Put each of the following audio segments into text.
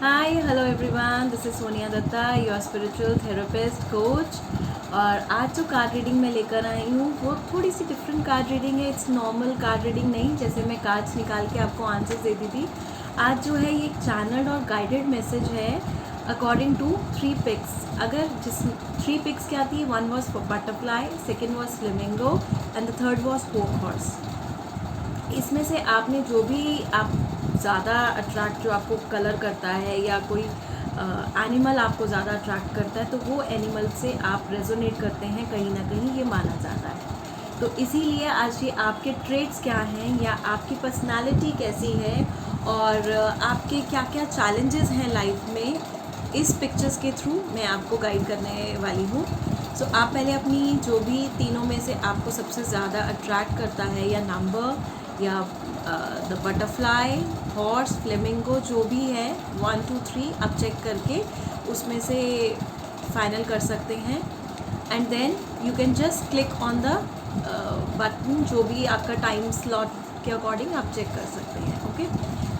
Hi hello everyone, this is Sonia Dutta, your spiritual therapist coach. और आज जो कार्ड रीडिंग मैं लेकर आई हूँ वो थोड़ी सी डिफरेंट कार्ड रीडिंग है। इट्स नॉर्मल कार्ड रीडिंग नहीं, जैसे मैं कार्ड्स निकाल के आपको आंसर्स देती थी। आज जो है ये एक चैनल्ड और गाइडेड मैसेज है अकॉर्डिंग टू 3 पिक्स। अगर जिस 3 पिक्स क्या थी, one was butterfly, second was flamingo and the third was पोक हॉर्स। इसमें से आपने जो भी आप ज़्यादा अट्रैक्ट जो आपको कलर करता है या कोई एनिमल आपको ज़्यादा अट्रैक्ट करता है, तो वो एनिमल से आप रेजोनेट करते हैं, कहीं ना कहीं ये माना जाता है। तो इसीलिए आज ये आपके ट्रेड्स क्या हैं या आपकी पर्सनालिटी कैसी है और आपके क्या क्या चैलेंजेस हैं लाइफ में, इस पिक्चर्स के थ्रू मैं आपको गाइड करने वाली हूँ। सो आप पहले अपनी जो भी तीनों में से आपको सबसे ज़्यादा अट्रैक्ट करता है या नंबर या द बटरफ्लाई, हॉर्स, फ्लेमिंगो, जो भी है 1 2 3 आप चेक करके उसमें से फाइनल कर सकते हैं। And then you can just click on the button, जो भी आपका टाइम स्लॉट के अकॉर्डिंग आप चेक कर सकते हैं। Okay,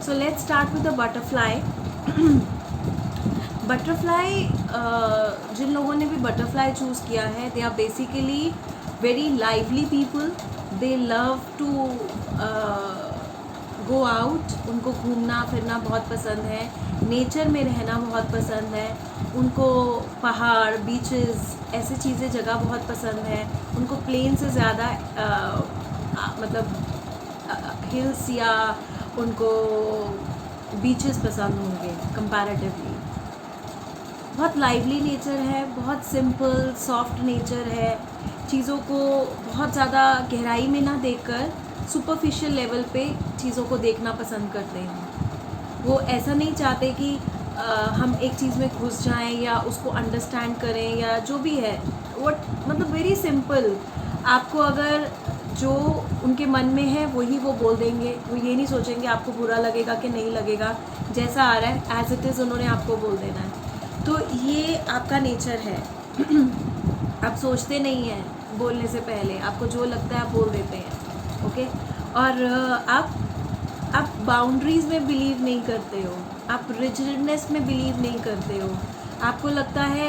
so let's start with the butterfly. Butterfly, जिन लोगों ने भी बटरफ्लाई चूज़ किया है, they are basically very lively people. They love to go out, उनको घूमना फिरना बहुत पसंद है, नेचर में रहना बहुत पसंद है, उनको पहाड़, बीचेस, ऐसी चीज़ें जगह बहुत पसंद है। उनको प्लेन से ज़्यादा मतलब हिल्स या उनको बीचेस पसंद होंगे कंपैरेटिवली। बहुत लाइवली नेचर है, बहुत सिंपल सॉफ्ट नेचर है। चीज़ों को बहुत ज़्यादा गहराई में ना देखकर सुपरफिशियल लेवल पे चीज़ों को देखना पसंद करते हैं। वो ऐसा नहीं चाहते कि हम एक चीज़ में घुस जाएं या उसको अंडरस्टैंड करें या जो भी है। वट मतलब वेरी सिंपल। आपको अगर जो उनके मन में है वही वो बोल देंगे। वो ये नहीं सोचेंगे आपको बुरा लगेगा कि नहीं लगेगा, जैसा आ रहा है एज इट इज़ उन्होंने आपको बोल देना है। तो ये आपका नेचर है। आप सोचते नहीं हैं बोलने से पहले, आपको जो लगता है आप बोल देते हैं। ओके, और आप बाउंड्रीज़ में बिलीव नहीं करते हो, आप रिजिडनेस में बिलीव नहीं करते हो। आपको लगता है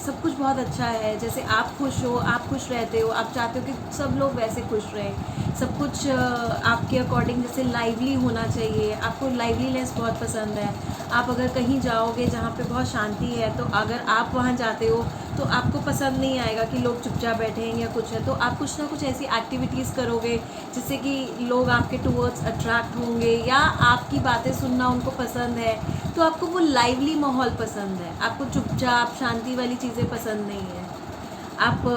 सब कुछ बहुत अच्छा है, जैसे आप खुश हो, आप खुश रहते हो, आप चाहते हो कि सब लोग वैसे खुश रहें। सब कुछ आपके अकॉर्डिंग जैसे लाइवली होना चाहिए। आपको लाइवलीनेस बहुत पसंद है। आप अगर कहीं जाओगे जहाँ पे बहुत शांति है, तो अगर आप वहाँ जाते हो तो आपको पसंद नहीं आएगा कि लोग चुपचाप बैठे हैं या कुछ है। तो आप कुछ ना कुछ ऐसी एक्टिविटीज़ करोगे जिससे कि लोग आपके टूवर्ड्स अट्रैक्ट होंगे या आपकी बातें सुनना उनको पसंद है। तो आपको वो लाइवली माहौल पसंद है, आपको चुपचाप शांति वाली चीज़ें पसंद नहीं है। आप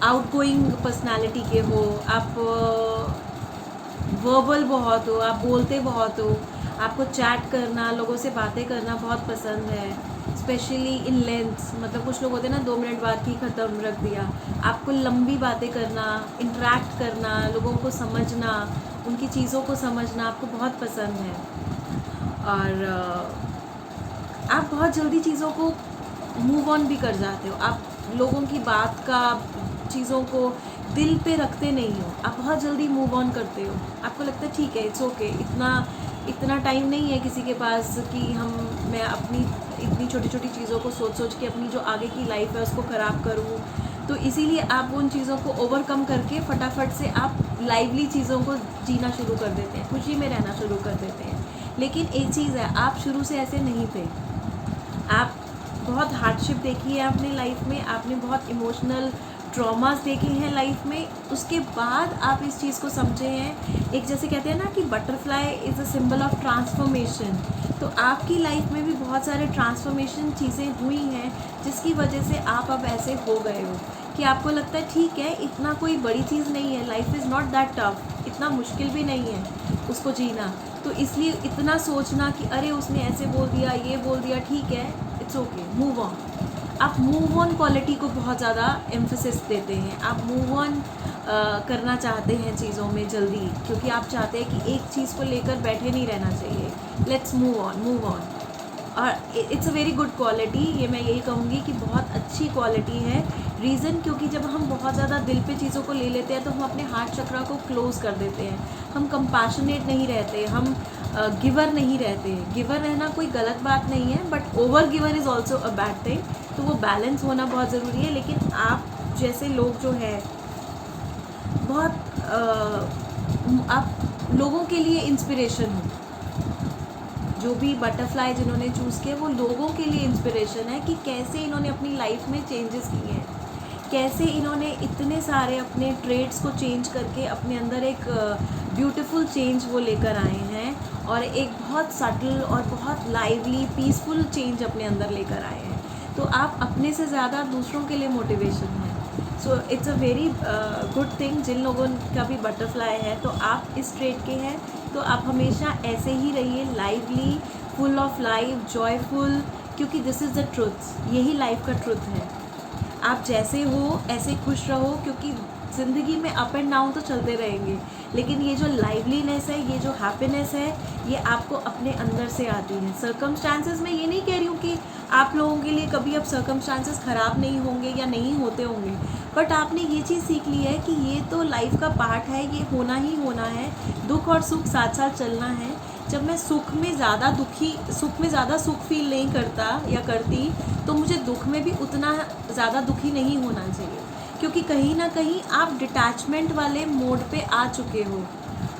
आउटगोइंग पर्सनालिटी के हो, आप वर्बल बहुत हो, आप बोलते बहुत हो। आपको चैट करना, लोगों से बातें करना बहुत पसंद है, स्पेशली इन लेंथ्स। मतलब कुछ लोग होते हैं ना 2 मिनट बाद ही ख़त्म रख दिया। आपको लंबी बातें करना, इंटरेक्ट करना, लोगों को समझना, उनकी चीज़ों को समझना आपको बहुत पसंद है। और आप बहुत जल्दी चीज़ों को मूव ऑन भी कर जाते हो। आप लोगों की बात का, चीज़ों को दिल पे रखते नहीं हो, आप बहुत जल्दी मूव ऑन करते हो। आपको लगता है ठीक है, इट्स ओके, इतना टाइम नहीं है किसी के पास कि मैं अपनी इतनी छोटी छोटी चीज़ों को सोच सोच के अपनी जो आगे की लाइफ है उसको ख़राब करूँ। तो इसीलिए आप उन चीज़ों को ओवरकम करके फटाफट से आप लाइवली चीज़ों को जीना शुरू कर देते हैं, खुशी में रहना शुरू कर देते हैं। लेकिन एक चीज़ है, आप शुरू से ऐसे नहीं थे। आप बहुत हार्डशिप देखी है अपने लाइफ में, आपने बहुत इमोशनल ट्रॉमास देखे हैं लाइफ में, उसके बाद आप इस चीज़ को समझे हैं। एक जैसे कहते हैं ना कि butterfly is a symbol of transformation. तो आपकी लाइफ में भी बहुत सारे ट्रांसफॉर्मेशन चीज़ें हुई हैं जिसकी वजह से आप अब ऐसे हो गए हो कि आपको लगता है ठीक है, इतना कोई बड़ी चीज़ नहीं है, life is not that tough, इतना मुश्किल भी नहीं है उसको जीना। तो इसलिए इतना सोचना कि अरे उसने ऐसे बोल दिया, ये बोल दिया, ठीक है, इट्स ओके, मूव ऑन। आप मूव ऑन क्वालिटी को बहुत ज़्यादा एम्फेसिस देते हैं। आप मूव ऑन करना चाहते हैं चीज़ों में जल्दी, क्योंकि आप चाहते हैं कि एक चीज़ को लेकर बैठे नहीं रहना चाहिए। Let's move on, move on. और it's a very good quality, ये मैं यही कहूँगी कि बहुत अच्छी क्वालिटी है। रीज़न क्योंकि जब हम बहुत ज़्यादा दिल पे चीज़ों को ले लेते हैं तो हम अपने हार्ट चक्रा को क्लोज़ कर देते हैं, हम कंपैशनेट नहीं रहते, हम गिवर नहीं रहते हैं। गिवर रहना कोई गलत बात नहीं है, but over giver is also a bad thing. तो वो बैलेंस होना बहुत ज़रूरी है। लेकिन आप जैसे लोग जो है बहुत आप लोगों के लिए इंस्पिरेशन हो। जो भी बटरफ्लाई जिन्होंने चूज़ किया वो लोगों के लिए इंस्पिरेशन है कि कैसे इन्होंने अपनी लाइफ में चेंजेस किए हैं, कैसे इन्होंने इतने सारे अपने ट्रेड्स को चेंज करके अपने अंदर एक ब्यूटीफुल चेंज वो लेकर आए हैं, और एक बहुत सटल और बहुत लाइवली पीसफुल चेंज अपने अंदर लेकर आए हैं। तो आप अपने से ज़्यादा दूसरों के लिए मोटिवेशन है। So it's a very good thing. जिन लोगों का भी बटरफ्लाई है तो आप इस ट्रेड के हैं, तो आप हमेशा ऐसे ही रहिए, lively, full of life, joyful, क्योंकि दिस इज़ द ट्रुथ। यही लाइफ का ट्रुथ है। आप जैसे हो ऐसे खुश रहो, क्योंकि ज़िंदगी में अप एंड डाउन तो चलते रहेंगे, लेकिन ये जो लाइवलीनेस है, ये जो हैप्पीनेस है, ये आपको अपने अंदर से आती है। सर्कमस्टांसेस में ये नहीं कह रही हूँ कि आप लोगों के लिए कभी अब सर्कमस्टांसेस ख़राब नहीं होंगे या नहीं होते होंगे, बट आपने ये चीज़ सीख ली है कि ये तो लाइफ का पार्ट है, ये होना ही होना है। दुख और सुख साथ साथ चलना है। जब मैं सुख में ज़्यादा सुख फील नहीं करता या करती, तो मुझे दुख में भी उतना ज़्यादा दुखी नहीं होना चाहिए, क्योंकि कहीं ना कहीं आप डिटैचमेंट वाले मोड पे आ चुके हो।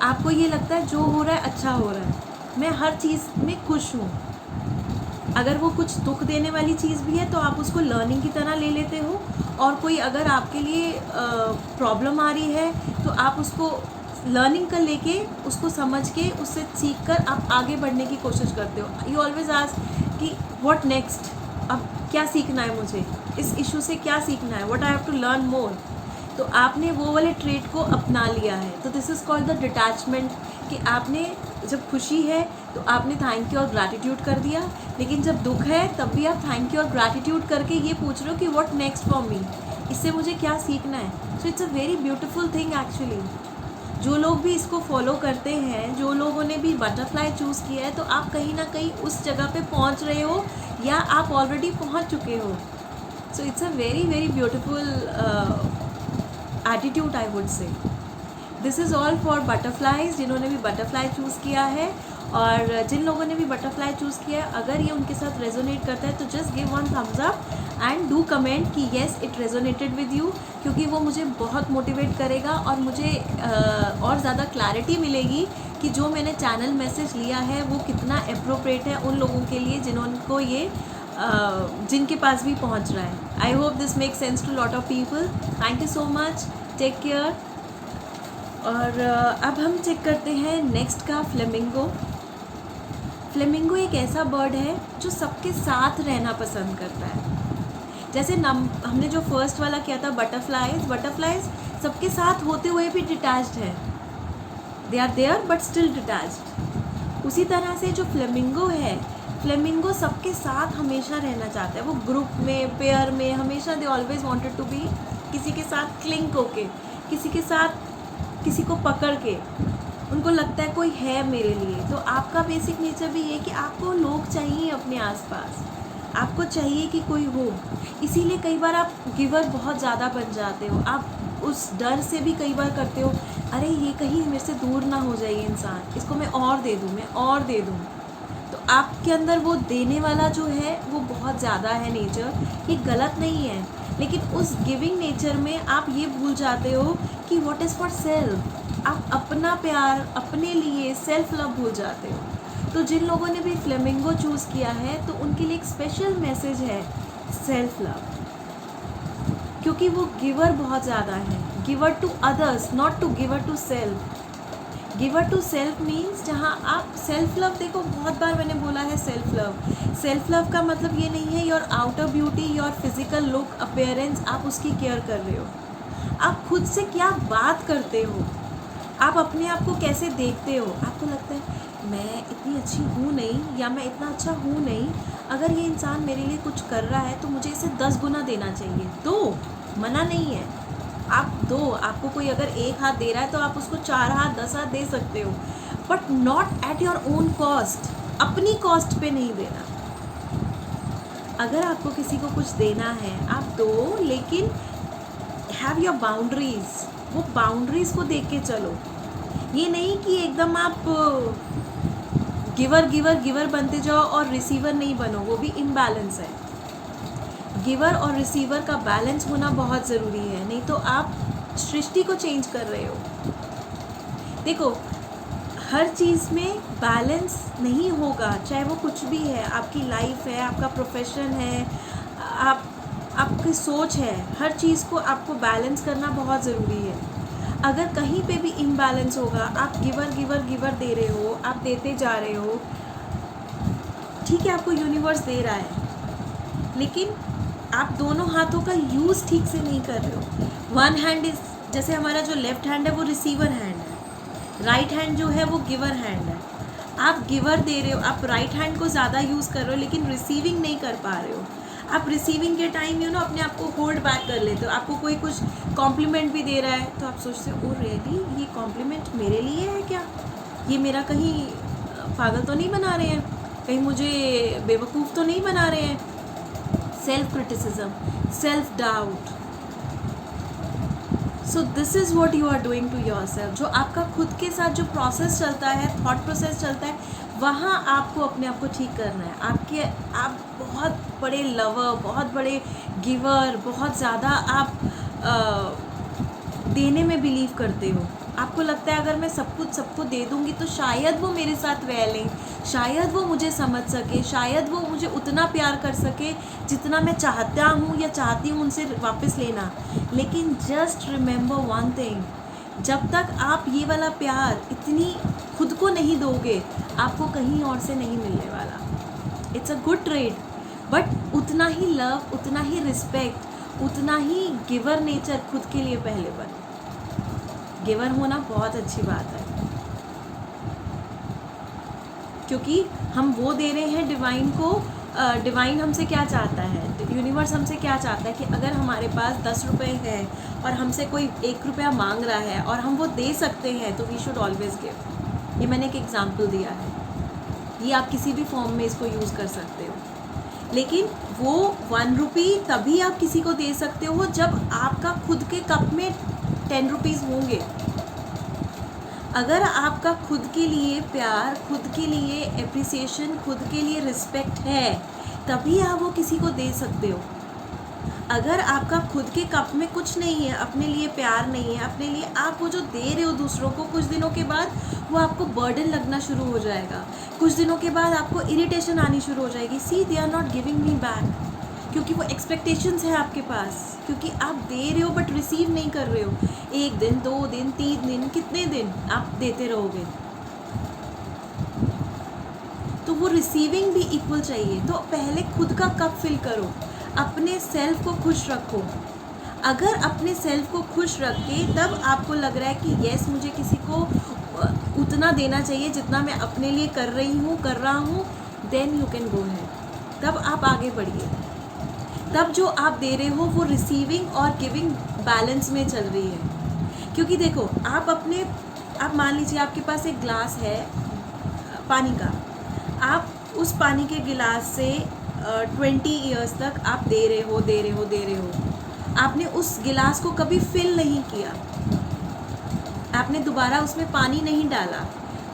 आपको ये लगता है जो हो रहा है अच्छा हो रहा है, मैं हर चीज़ में खुश हूँ। अगर वो कुछ दुख देने वाली चीज़ भी है तो आप उसको लर्निंग की तरह ले लेते हो, और कोई अगर आपके लिए प्रॉब्लम आ रही है तो आप उसको लर्निंग कर लेके, उसको समझ के, उससे सीख कर आप आगे बढ़ने की कोशिश करते हो। यू ऑलवेज आस्क कि व्हाट नेक्स्ट, अब क्या सीखना है मुझे, इस इशू से क्या सीखना है, what I have to learn more. तो आपने वो वाले ट्रेट को अपना लिया है। तो this is called the detachment, कि आपने जब खुशी है तो आपने थैंक यू और ग्रैटिट्यूड कर दिया, लेकिन जब दुख है तब भी आप थैंक यू और ग्रैटिट्यूड करके ये पूछ रहे हो कि व्हाट नेक्स्ट फॉर मी, इससे मुझे क्या सीखना है। So it's a very beautiful thing actually. जो लोग भी इसको फॉलो करते हैं, जो लोगों ने भी बटरफ्लाई चूज़ किया है, तो आप कहीं ना कहीं उस जगह पे पहुंच रहे हो, या आप ऑलरेडी पहुंच चुके हो। सो it's a very very beautiful attitude, I would say. This is all for butterflies, जिन्होंने भी बटरफ्लाई चूज़ किया है। और जिन लोगों ने भी बटरफ्लाई चूज़ किया है, अगर ये उनके साथ रेजोनेट करता है तो just give one thumbs up and do comment कि yes it resonated with you, क्योंकि वो मुझे बहुत मोटिवेट करेगा और मुझे और ज़्यादा क्लैरिटी मिलेगी कि जो मैंने चैनल मैसेज लिया है वो कितना अप्रोप्रिएट है उन लोगों के लिए जिनको ये जिनके पास भी पहुंच रहा है। I hope this make sense to lot of people. Thank you so much, take care. और अब हम चेक करते हैं नेक्स्ट का फ्लेमिंगो। फ्लेमिंगो एक ऐसा बर्ड है जो सबके साथ रहना पसंद करता है। जैसे हमने जो फर्स्ट वाला किया था बटरफ्लाइज सबके साथ होते हुए भी डिटैच्ड है, they are there but still detached. उसी तरह से जो फ्लेमिंगो है, फ्लेमिंगो सबके साथ हमेशा रहना चाहता है। वो ग्रुप में, पेयर में, हमेशा they always wanted to be किसी के साथ क्लिंक होके, किसी के साथ, किसी को पकड़ के, उनको लगता है कोई है मेरे लिए। तो आपका बेसिक नेचर भी ये कि आपको लोग चाहिए अपने आसपास, आपको चाहिए कि कोई हो। इसीलिए कई बार आप गिवर बहुत ज़्यादा बन जाते हो। आप उस डर से भी कई बार करते हो, अरे ये कहीं मेरे से दूर ना हो जाए ये इंसान, इसको मैं और दे दूँ, मैं और दे दूँ। तो आपके अंदर वो देने वाला जो है वो बहुत ज़्यादा है नेचर। ये गलत नहीं है, लेकिन उस गिविंग नेचर में आप ये भूल जाते हो कि व्हाट इज़ फॉर सेल्फ। आप अपना प्यार, अपने लिए सेल्फ लव भूल जाते हो। तो जिन लोगों ने भी फ्लेमिंगो चूज़ किया है तो उनके लिए एक स्पेशल मैसेज है सेल्फ लव, क्योंकि वो गिवर बहुत ज़्यादा है। Giver to others, not to giver to self. Giver to self means जहाँ आप सेल्फ लव, देखो बहुत बार मैंने बोला है सेल्फ लव। सेल्फ लव का मतलब ये नहीं है your outer beauty, your physical look, appearance, आप उसकी केयर कर रहे हो। आप खुद से क्या बात करते हो, आप अपने आप को कैसे देखते हो। आपको लगता है मैं इतनी अच्छी हूँ नहीं, या मैं इतना अच्छा हूँ नहीं, अगर ये इंसान मेरे लिए कुछ कर रहा है तो मुझे इसे 10 गुना देना चाहिए। दो, मना नहीं है, आप दो। आपको कोई अगर एक हाथ दे रहा है तो आप उसको 4 हाथ 10 हाथ दे सकते हो, but not at your own cost. अपनी कॉस्ट पे नहीं देना। अगर आपको किसी को कुछ देना है आप दो, लेकिन हैव योर बाउंड्रीज। वो बाउंड्रीज को देख के चलो। ये नहीं कि एकदम आप गिवर गिवर गिवर बनते जाओ और रिसीवर नहीं बनो, वो भी इम्बैलेंस है। गिवर और रिसीवर का बैलेंस होना बहुत ज़रूरी है, नहीं तो आप सृष्टि को चेंज कर रहे हो। देखो, हर चीज़ में बैलेंस नहीं होगा, चाहे वो कुछ भी है, आपकी लाइफ है, आपका प्रोफेशन है, आपकी सोच है, हर चीज़ को आपको बैलेंस करना बहुत ज़रूरी है। अगर कहीं पे भी इम्बैलेंस होगा, आप गिवर गिवर गिवर दे रहे हो, आप देते जा रहे हो, ठीक है, आपको यूनिवर्स दे रहा है, लेकिन आप दोनों हाथों का यूज़ ठीक से नहीं कर रहे हो। वन हैंड इज, जैसे हमारा जो लेफ्ट हैंड है वो रिसीवर हैंड है, राइट हैंड जो है वो गिवर हैंड है। आप गिवर दे रहे हो, आप राइट हैंड को ज़्यादा यूज़ कर रहे हो, लेकिन रिसीविंग नहीं कर पा रहे हो। आप रिसीविंग के टाइम अपने आप को होल्ड बैक कर लेते हो। आपको कोई कुछ कॉम्प्लीमेंट भी दे रहा है तो आप सोचते हो, ओ रियली, ये कॉम्प्लीमेंट मेरे लिए है क्या? ये मेरा कहीं पागल तो नहीं बना रहे हैं, कहीं मुझे बेवकूफ़ तो नहीं बना रहे हैं? Self criticism, self doubt. So this is what you are doing to yourself. जो आपका खुद के साथ जो प्रोसेस चलता है, थॉट प्रोसेस चलता है, वहाँ आपको अपने आप को ठीक करना है। आप बहुत बड़े लवर, बहुत बड़े गिवर, बहुत ज़्यादा आप देने में बिलीव करते हो। आपको लगता है अगर मैं सब कुछ सबको दे दूँगी तो शायद वो मेरे साथ रह लें, शायद वो मुझे समझ सके, शायद वो मुझे उतना प्यार कर सके जितना मैं चाहता हूँ या चाहती हूँ उनसे वापस लेना। लेकिन जस्ट रिमेंबर वन थिंग, जब तक आप ये वाला प्यार इतनी खुद को नहीं दोगे, आपको कहीं और से नहीं मिलने वाला। It's a good trade, but उतना ही लव, उतना ही रिस्पेक्ट, उतना ही गिवर नेचर खुद के लिए पहले बने। गिवर होना बहुत अच्छी बात है, क्योंकि हम वो दे रहे हैं डिवाइन को। डिवाइन हमसे क्या चाहता है, यूनिवर्स हमसे क्या चाहता है कि अगर हमारे पास 10 रुपये है और हमसे कोई 1 रुपया मांग रहा है और हम वो दे सकते हैं, तो वी शुड ऑलवेज गिव। ये मैंने एक एग्जांपल दिया है, ये आप किसी भी फॉर्म में इसको यूज़ कर सकते हो। लेकिन वो 1 रुपी तभी आप किसी को दे सकते हो जब आपका खुद के कप में 10 रुपीज़ होंगे। अगर आपका खुद के लिए प्यार, खुद के लिए एप्रिसिएशन, खुद के लिए रिस्पेक्ट है, तभी आप वो किसी को दे सकते हो। अगर आपका खुद के कप में कुछ नहीं है, अपने लिए प्यार नहीं है, अपने लिए आप वो जो दे रहे हो दूसरों को, कुछ दिनों के बाद वो आपको बर्डन लगना शुरू हो जाएगा। कुछ दिनों के बाद आपको इरिटेशन आनी शुरू हो जाएगी। See, they are not giving me back, क्योंकि वो एक्सपेक्टेशंस है आपके पास, क्योंकि आप दे रहे हो बट रिसीव नहीं कर रहे हो। 1 दिन, 2 दिन, 3 दिन, कितने दिन आप देते रहोगे? तो वो रिसीविंग भी इक्वल चाहिए। तो पहले खुद का कप फिल करो, अपने सेल्फ को खुश रखो। अगर अपने सेल्फ को खुश रख के तब आपको लग रहा है कि येस, मुझे किसी को उतना देना चाहिए जितना मैं अपने लिए कर रहा हूँ, देन यू कैन गो है। तब आप आगे बढ़िए। तब जो आप दे रहे हो वो रिसीविंग और गिविंग बैलेंस में चल रही है। क्योंकि देखो, आप मान लीजिए आपके पास एक ग्लास है पानी का, आप उस पानी के गिलास से 20 ईयर्स तक आप दे रहे हो। आपने उस गिलास को कभी फिल नहीं किया, आपने दोबारा उसमें पानी नहीं डाला,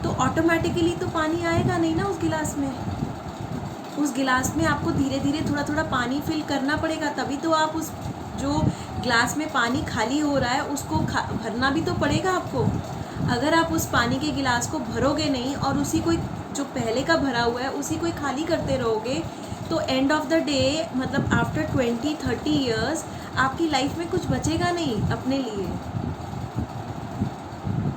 तो ऑटोमेटिकली तो पानी आएगा नहीं ना उस गिलास में। उस गिलास में आपको धीरे धीरे थोड़ा थोड़ा पानी फिल करना पड़ेगा, तभी तो आप उस जो ग्लास में पानी खाली हो रहा है उसको भरना भी तो पड़ेगा आपको। अगर आप उस पानी के गिलास को भरोगे नहीं और उसी को जो पहले का भरा हुआ है उसी को खाली करते रहोगे, तो एंड ऑफ द डे, मतलब आफ्टर 20-30 ईयर्स आपकी लाइफ में कुछ बचेगा नहीं अपने लिए।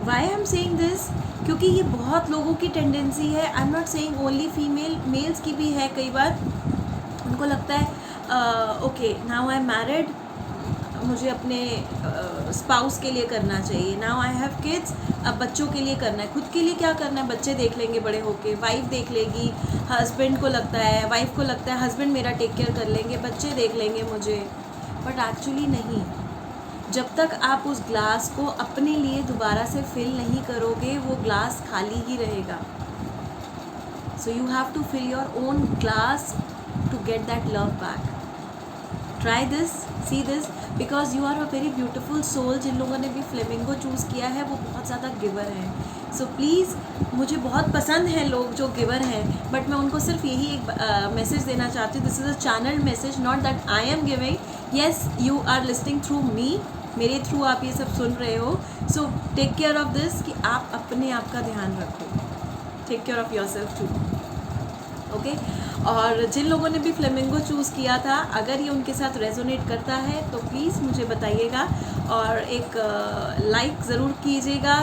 Why I am saying this, क्योंकि ये बहुत लोगों की टेंडेंसी है। I am not saying only female, males की भी है। कई बार उनको लगता है okay, now I am married, मुझे अपने स्पाउस के लिए करना चाहिए। नाउ आई हैव किड्स, अब बच्चों के लिए करना है। खुद के लिए क्या करना है? बच्चे देख लेंगे बड़े होके, वाइफ देख लेगी, हस्बैंड को लगता है, वाइफ को लगता है हस्बैंड मेरा टेक केयर कर लेंगे, बच्चे देख लेंगे मुझे। बट एक्चुअली नहीं। जब तक आप उस ग्लास को अपने लिए दोबारा से फिल नहीं करोगे, वो ग्लास खाली ही रहेगा। So you have to fill your own glass to get that love back. Try this, see this, because you are a very beautiful soul. जिन लोगों ने भी फ्लेमिंगो चूज़ किया है वो बहुत ज़्यादा गिवर हैं. सो प्लीज़, मुझे बहुत पसंद हैं लोग जो गिवर हैं, बट मैं उनको सिर्फ यही एक मैसेज देना चाहती हूँ. This is a channel message, not that I am giving. Yes, you are listening through me, मेरे थ्रू आप ये सब सुन रहे हो. So take care of this, कि आप अपने आप का ध्यान रखो. Take care of yourself too. Okay. और जिन लोगों ने भी फ्लेमिंगो चूज़ किया था, अगर ये उनके साथ रेजोनेट करता है तो प्लीज़ मुझे बताइएगा, और एक लाइक ज़रूर कीजिएगा,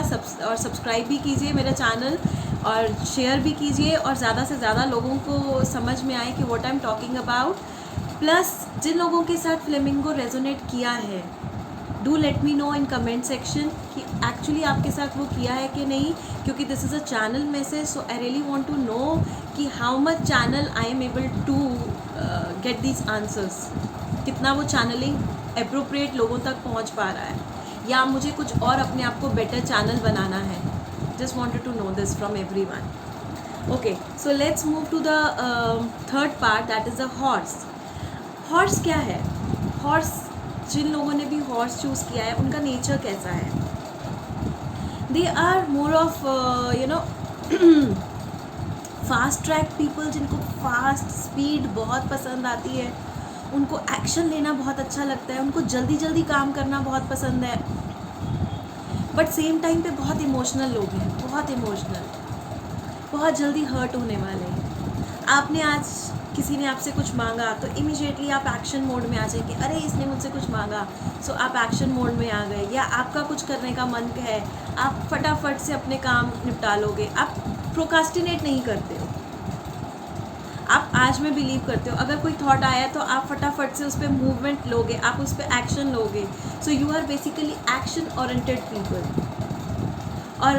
और सब्सक्राइब भी कीजिए मेरा चैनल, और शेयर भी कीजिए, और ज़्यादा से ज़्यादा लोगों को समझ में आए कि what I am talking about. Plus जिन लोगों के साथ फ्लेमिंगो रेजोनेट किया है, do let me know in comment section कि एक्चुअली आपके साथ वो किया है कि नहीं, क्योंकि this is a channel message. So I really want to know कि how much channel I am able to get these answers. कितना वो चैनलिंग एप्रोप्रिएट लोगों तक पहुंच पा रहा है, या मुझे कुछ और अपने आप को बेटर चैनल बनाना है. Just wanted to know this from everyone. Okay, so let's move to the third part, that is the horse. Horse क्या है? हॉर्स, जिन लोगों ने भी हॉर्स चूज़ किया है उनका नेचर कैसा है? They are more of fast track people, जिनको फास्ट स्पीड बहुत पसंद आती है, उनको एक्शन लेना बहुत अच्छा लगता है, उनको जल्दी जल्दी काम करना बहुत पसंद है. बट सेम टाइम पे बहुत इमोशनल लोग हैं, बहुत इमोशनल, बहुत जल्दी हर्ट होने वाले हैं. आपने आज किसी ने आपसे कुछ मांगा तो इमीडिएटली आप एक्शन मोड में आ जाएंगे. अरे इसने मुझसे कुछ मांगा, सो आप एक्शन मोड में आ गए. या आपका कुछ करने का मन है, आप फटाफट से अपने काम निपटा लोगे. आप प्रोकास्टिनेट नहीं करते हो. आप आज में बिलीव करते हो, अगर कोई थॉट आया तो आप फटाफट से उस पर मूवमेंट लोगे, आप उस पर एक्शन लोगे. So you are basically action oriented people. और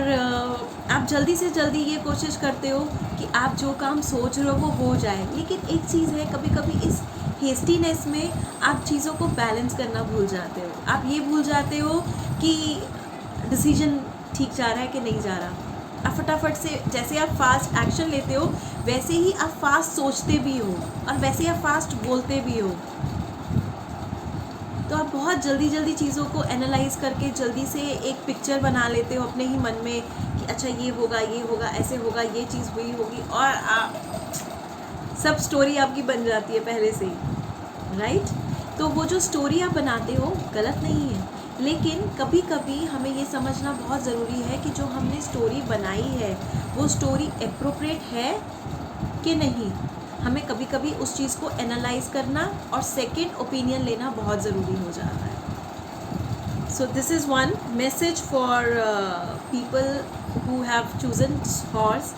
आप जल्दी से जल्दी ये कोशिश करते हो कि आप जो काम सोच रहे हो वो हो जाए. लेकिन एक चीज़ है, कभी कभी इस हेस्टीनेस में आप चीज़ों को बैलेंस करना भूल जाते हो. आप ये भूल जाते हो कि डिसीजन ठीक जा रहा है कि नहीं जा रहा. आप फटाफट से, जैसे आप फास्ट एक्शन लेते हो वैसे ही आप फास्ट सोचते भी हो, और वैसे ही आप फास्ट बोलते भी हो. तो आप बहुत जल्दी जल्दी चीज़ों को एनालाइज करके जल्दी से एक पिक्चर बना लेते हो अपने ही मन में कि अच्छा ये होगा, ऐसे होगा, ये चीज़ हुई होगी, और सब स्टोरी आपकी बन जाती है पहले से ही, राइट. तो वो जो स्टोरी आप बनाते हो गलत नहीं है, लेकिन कभी कभी हमें ये समझना बहुत ज़रूरी है कि जो हमने स्टोरी बनाई है वो स्टोरी एप्रोप्रिएट है कि नहीं. हमें कभी कभी उस चीज़ को एनालाइज करना और सेकंड ओपिनियन लेना बहुत ज़रूरी हो जाता है. सो this is one message for people who have chosen horse.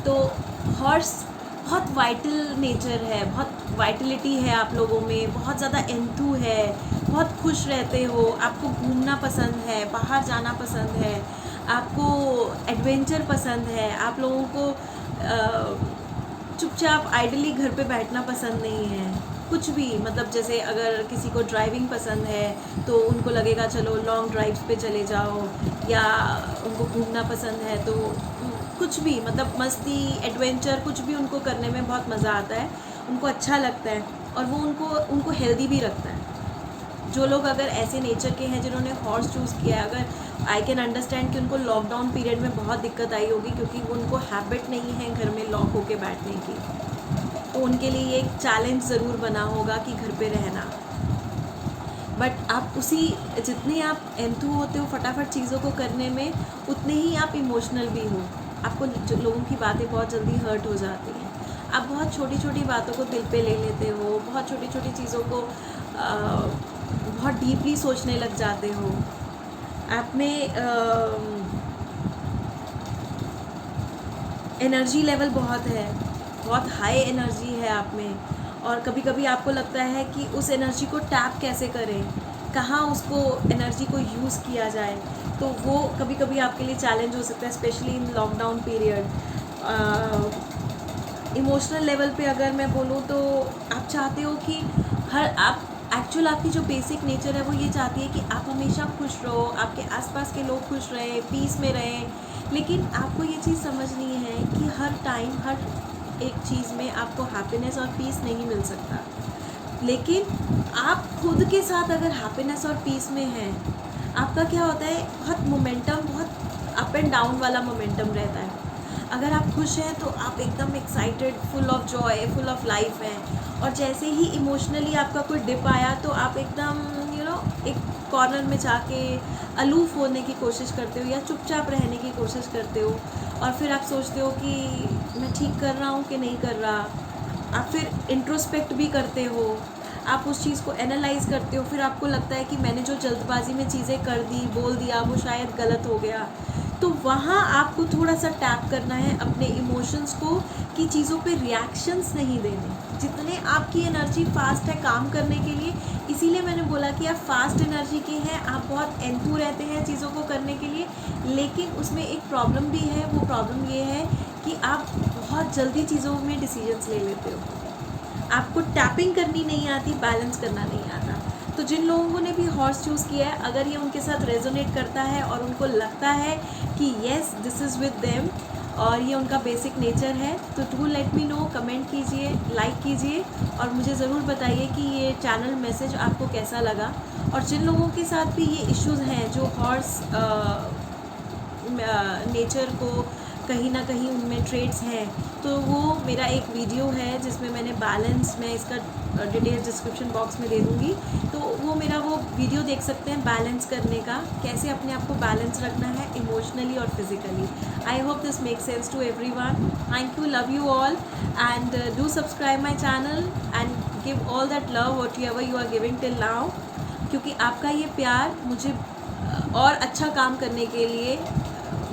तो हॉर्स बहुत वाइटल नेचर है, बहुत वाइटलिटी है आप लोगों में, बहुत ज़्यादा एंथू है, बहुत खुश रहते हो, आपको घूमना पसंद है, बाहर जाना पसंद है, आपको एडवेंचर पसंद है, आप लोगों को चुपचाप आइडली घर पे बैठना पसंद नहीं है. कुछ भी, मतलब जैसे अगर किसी को ड्राइविंग पसंद है तो उनको लगेगा चलो लॉन्ग ड्राइव्स पे चले जाओ, या उनको घूमना पसंद है तो कुछ भी, मतलब मस्ती, एडवेंचर, कुछ भी उनको करने में बहुत मज़ा आता है, उनको अच्छा लगता है, और वो उनको हेल्दी भी रखता है. जो लोग अगर ऐसे नेचर के हैं जिन्होंने हॉर्स चूज़ किया है, अगर आई कैन अंडरस्टैंड कि उनको लॉकडाउन पीरियड में बहुत दिक्कत आई होगी, क्योंकि उनको हैबिट नहीं है घर में लॉक होके बैठने की. तो उनके लिए एक चैलेंज ज़रूर बना होगा कि घर पे रहना. बट आप जितने आप एंथू होते हो फटाफट चीज़ों को करने में, उतने ही आप इमोशनल भी हो. आपको लोगों की बातें बहुत जल्दी हर्ट हो जाती हैं. आप बहुत छोटी छोटी बातों को दिल पे ले लेते हो, बहुत छोटी छोटी चीज़ों को बहुत डीपली सोचने लग जाते हो. आप में एनर्जी लेवल बहुत है, बहुत हाई एनर्जी है आप में, और कभी कभी आपको लगता है कि उस एनर्जी को टैप कैसे करें, कहाँ उसको एनर्जी को यूज़ किया जाए. तो वो कभी कभी आपके लिए चैलेंज हो सकता है, specially in lockdown period. Emotional level पे अगर मैं बोलूँ तो आप चाहते हो कि आपकी जो बेसिक नेचर है वो ये चाहती है कि आप हमेशा खुश रहो, आपके आसपास के लोग खुश रहें, पीस में रहें. लेकिन आपको ये चीज़ समझनी है कि हर टाइम हर एक चीज़ में आपको हैप्पीनेस और पीस नहीं मिल सकता. लेकिन आप खुद के साथ अगर हैप्पीनेस और पीस में हैं, आपका क्या होता है, बहुत मोमेंटम, बहुत अप एंड डाउन वाला मोमेंटम रहता है। अगर आप खुश हैं तो आप एकदम excited, full of Joy, full of life हैं, और जैसे ही इमोशनली आपका कोई डिप आया तो आप एकदम एक कॉर्नर में जाके अलूफ होने की कोशिश करते हो या चुपचाप रहने की कोशिश करते हो, और फिर आप सोचते हो कि मैं ठीक कर रहा हूँ कि नहीं कर रहा। आप फिर इंट्रोस्पेक्ट भी करते हो, आप उस चीज़ को एनालाइज करते हो, फिर आपको लगता है कि मैंने जो जल्दबाजी में चीज़ें कर दी, बोल दिया, वो शायद गलत हो गया। तो वहाँ आपको थोड़ा सा टैप करना है अपने इमोशंस को, कि चीज़ों पे रिएक्शंस नहीं देने। जितने आपकी एनर्जी फास्ट है काम करने के लिए, इसीलिए मैंने बोला कि आप फास्ट एनर्जी के हैं, आप बहुत एंथू रहते हैं चीज़ों को करने के लिए, लेकिन उसमें एक प्रॉब्लम भी है। वो प्रॉब्लम ये है कि आप बहुत जल्दी चीज़ों में डिसीजंस ले लेते हो, आपको टैपिंग करनी नहीं आती, बैलेंस करना नहीं आता। तो जिन लोगों ने भी हॉर्स चूज़ किया है, अगर ये उनके साथ रेजोनेट करता है और उनको लगता है कि yes this is with them और ये उनका बेसिक नेचर है, तो do let me no, comment कीजिए, लाइक कीजिए, और मुझे ज़रूर बताइए कि ये चैनल मैसेज आपको कैसा लगा। और जिन लोगों के साथ भी ये इश्यूज़ हैं, जो हॉर्स नेचर को कहीं ना कहीं उनमें ट्रेड्स हैं, तो वो मेरा एक वीडियो है जिसमें मैंने बैलेंस, मैं इसका डिटेल डिस्क्रिप्शन बॉक्स में दे दूँगी, तो वो मेरा वो वीडियो देख सकते हैं बैलेंस करने का, कैसे अपने आप को बैलेंस रखना है इमोशनली और physically. I hope this make sense to everyone. Thank you, love you all, and do subscribe my channel and give all that love whatever you are giving till now, क्योंकि आपका ये प्यार मुझे और अच्छा काम करने के लिए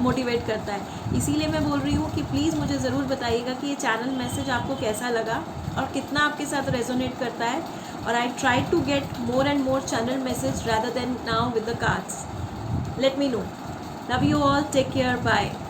मोटिवेट करता है। इसीलिए मैं बोल रही हूँ कि प्लीज़ मुझे ज़रूर बताइएगा कि ये चैनल मैसेज आपको कैसा लगा और कितना आपके साथ रेजोनेट करता है। और I try to get more and more channel message rather than now with the cards. Let me know. Love you all. Take care. Bye.